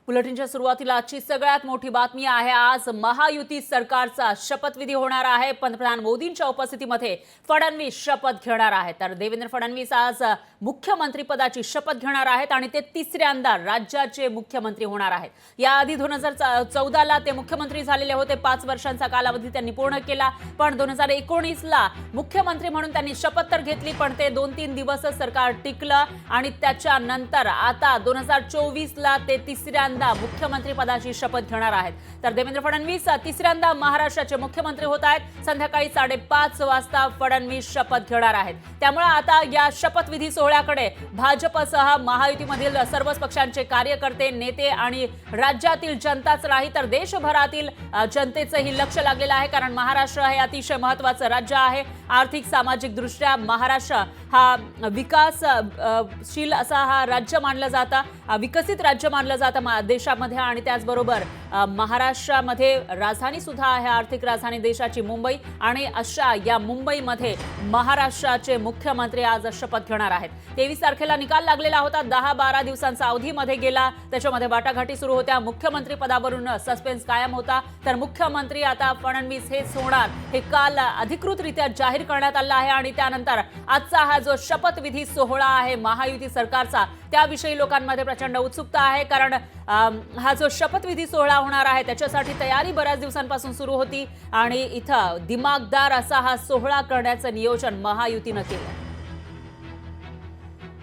बुलेटिनच्या सुरुवातीला आजची सगळ्यात मोठी बातमी आहे। आज महायुती सरकारचा शपथविधी होणार आहे। पंतप्रधान मोदींच्या उपस्थितीमध्ये फडणवीस शपथ घेणार आहेत। तर देवेंद्र फडणवीस आज मुख्यमंत्री पदाची शपथ घेणार आहेत आणि ते तिसऱ्यांदा राज्याचे मुख्यमंत्री होणार आहेत। याआधी 2014 ला ते मुख्यमंत्री झालेले होते। 5 वर्षांचा कालावधी त्यांनी पूर्ण केला, पण 2019 ला मुख्यमंत्री म्हणून त्यांनी शपथ तर घेतली, पण ते 2-3 दिवस सरकार टिकलं आणि त्याच्यानंतर आता 2024 ला ते तिसऱ्यांदा मुख्यमंत्री पदाची शपथ घेणार आहेत। तर देवेंद्र फडणवीस तिसऱ्यांदा महाराष्ट्राचे मुख्यमंत्री होत आहेत। संध्याकाळी 5:30 वाजता फडणवीस शपथ घेणार आहेत। त्यामुळे आता या शपथविधी सोहळ्याकडे भाजपसह महायुतीमधील सर्वच पक्षांचे कार्यकर्ते, नेते आणि राज्यातील जनताच नाही तर देशभरातील जनतेचंही लक्ष लागलेलं आहे, कारण महाराष्ट्र हे अतिशय महत्त्वाचं राज्य आहे। आर्थिक सामाजिक दृष्ट्या महाराष्ट्र हा विकासशील असा हा राज्य मानलं जातं, विकसित राज्य मानलं जातं देशामध्ये। आणि त्याचबरोबर महाराष्ट्रामध्ये राजधानी सुद्धा आहे, आर्थिक राजधानी देशाची मुंबई, आणि अशा या मुंबईमध्ये महाराष्ट्राचे मुख्यमंत्री आज शपथ घेणार आहेत। 23 तारखेला निकाल लागलेला होता, 10-12 दिवसांचा अवधीमध्ये गेला, त्याच्यामध्ये वाटाघाटी सुरू होत्या, मुख्यमंत्री पदावरून सस्पेन्स कायम होता। तर मुख्यमंत्री आता फडणवीस हेच होणार हे काल अधिकृतरित्या जाहीर करण्यात आलं आहे। आणि त्यानंतर आजचा हा जो शपथविधी सोहळा आहे महायुती सरकारचा, त्याविषयी लोकांमध्ये प्रचंड उत्सुकता आहे, कारण हा जो शपथविधी सोहळा होणार आहे त्याच्यासाठी तयारी बऱ्याच दिवसांपासून सुरू होती आणि इथं दिमागदार असा हा सोहळा करण्याचं नियोजन महायुतीनं केलं।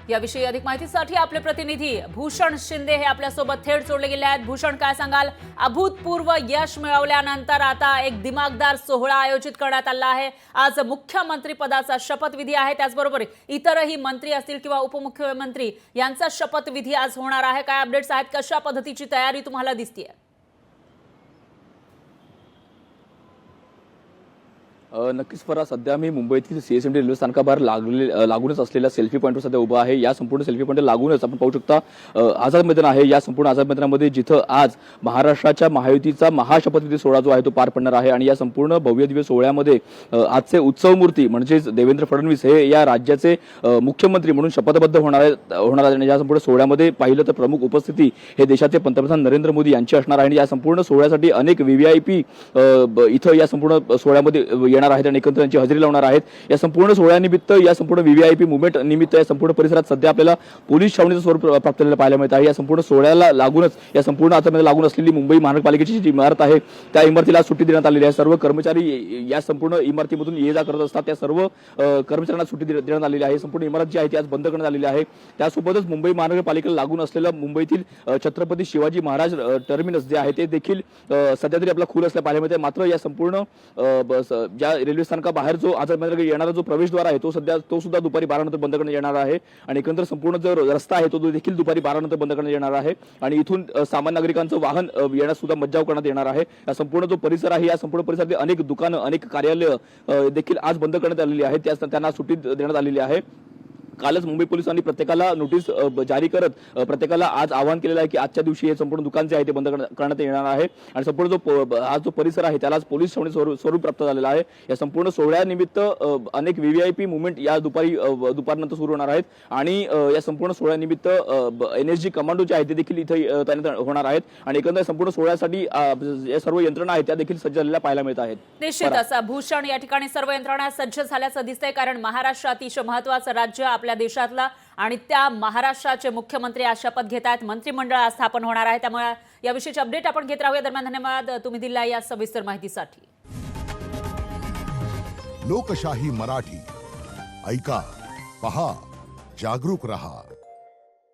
याविषयी अधिक माहितीसाठी आपले प्रतिनिधी भूषण शिंदे हे आपल्या सोबत थेट जोडले गेले आहेत। भूषण, काय सांगाल? अभूतपूर्व यश मिळवल्यानंतर आता एक दिमागदार सोहळा आयोजित करण्यात आला आहे। आज मुख्यमंत्री पदाचा शपथविधी आहे, त्याचबरोबर इतरही मंत्री असतील किंवा उपमुख्यमंत्री यांचा शपथविधी आज होणार आहे। काय अपडेट्स आहेत? कशा पद्धतीची तयारी तुम्हाला दिसतेय? नक्कीच फरा, सध्या मी मुंबईतील सीएसएमटी रेल्वे स्थानकाबाहेर लागूनच असलेल्या सेल्फी पॉईंटवर सध्या उभा आहे। या संपूर्ण सेल्फी पॉईंटला लागूनच आपण पाहू शकता आझाद मैदान आहे। या संपूर्ण आझाद मैदानामध्ये जिथं आज महाराष्ट्राच्या महायुतीचा महाशपथविधी सोहळा जो आहे तो पार पडणार आहे। आणि या संपूर्ण भव्य दिव्य सोहळ्यामध्ये आजचे उत्सव मूर्ती म्हणजेच देवेंद्र फडणवीस हे या राज्याचे मुख्यमंत्री म्हणून शपथबद्ध होणार आहे। या संपूर्ण सोहळ्यामध्ये पाहिलं तर प्रमुख उपस्थिती हे देशाचे पंतप्रधान नरेंद्र मोदी यांची असणार आहे। आणि या संपूर्ण सोहळ्यासाठी अनेक व्हीव्हीआयपी इथं या संपूर्ण सोहळ्यामध्ये येणार आहेत आणि एकत्र त्यांची हजेरी लावणार आहेत। या संपूर्ण सोहळ्यानिमित्त, या संपूर्ण व्हीव्हीआयपी मुवमेंट निमित्त या संपूर्ण परिसरात सध्या आपल्याला पोलीस छावणीचं स्वरूप प्राप्त झालेलं पाहायला मिळत आहे। या संपूर्ण सोहळ्याला लागूनच, या संपूर्ण आचारमध्ये लागून असलेली मुंबई महानगरपालिकेची जी इमारत आहे त्या इमारतीला सुट्टी देण्यात आलेली आहे। सर्व कर्मचारी या संपूर्ण इमारतीमधून ये जा करत असतात, त्या सर्व कर्मचाऱ्यांना सुट्टी देण्यात आलेली आहे। संपूर्ण इमारत जी आहे ती आज बंद करण्यात आलेली आहे। त्यासोबतच मुंबई महानगरपालिकेला लागून असलेलं मुंबईतील छत्रपती शिवाजी महाराज टर्मिनस जे आहे ते देखील सध्या तरी आपला खुलं असल्या पाहायला मिळते। मात्र या संपूर्ण ज्या रेल्वे स्थानकाबाहेर जो आझाद मैदानाकडे येणारा जो प्रवेशद्वार आहे तो सुद्धा दुपारी 12 नंतर बंद करण्यात येणार आहे। आणि एकंदर संपूर्ण जो रस्ता आहे तो देखील दुपारी 12 नंतर बंद करण्यात येणार आहे। आणि इथून सामान्य नागरिकांचं वाहन येण्यास सुद्धा मज्जाव करण्यात येणार आहे। या संपूर्ण जो परिसर आहे, या संपूर्ण परिसरातील अनेक दुकानं, अनेक कार्यालय देखील आज बंद करण्यात आलेली आहेत, त्यांना सुट्टी देण्यात आलेली आहे। कालच मुंबई पोलिसांनी प्रत्येकाला नोटीस जारी करत प्रत्येकाला आज आवाहन केलेलं आहे की आजच्या दिवशी हे संपूर्ण दुकान जे आहे ते बंद करण्यात येणार आहे। आणि संपूर्ण हा जो परिसर आहे त्याला पोलीस छावणी स्वरूप प्राप्त झालेला आहे। या संपूर्ण सोहळ्यानिमित्त अनेक व्हीव्हीआयपी मुवमेंट या दुपारनंतर सुरू होणार आहेत। आणि या संपूर्ण सोहळ्यानिमित्त एनएसजी कमांडो जे आहे ते देखील इथे तैनात होणार आहेत। आणि एकंदर संपूर्ण सोहळ्यासाठी या सर्व यंत्रणा आहेत त्या देखील सज्ज झालेल्या पाहायला मिळत आहेत। निश्चितच भूषण, या ठिकाणी सर्व यंत्रणा सज्ज झाल्याचं दिसतंय, कारण महाराष्ट्र अतिशय महत्त्वाचं राज्य आपल्या देशातला, आणि त्या महाराष्ट्राचे मुख्यमंत्री आज शपथ घेत आहेत, मंत्रिमंडळ स्थापन होणार आहे। त्यामुळे याविषयीचे अपडेट आपण घेत राहूया। दरम्यान धन्यवाद तुम्ही दिलेल्या या सविस्तर माहितीसाठी। लोकशाही मराठी ऐका, पहा, जागरूक रहा।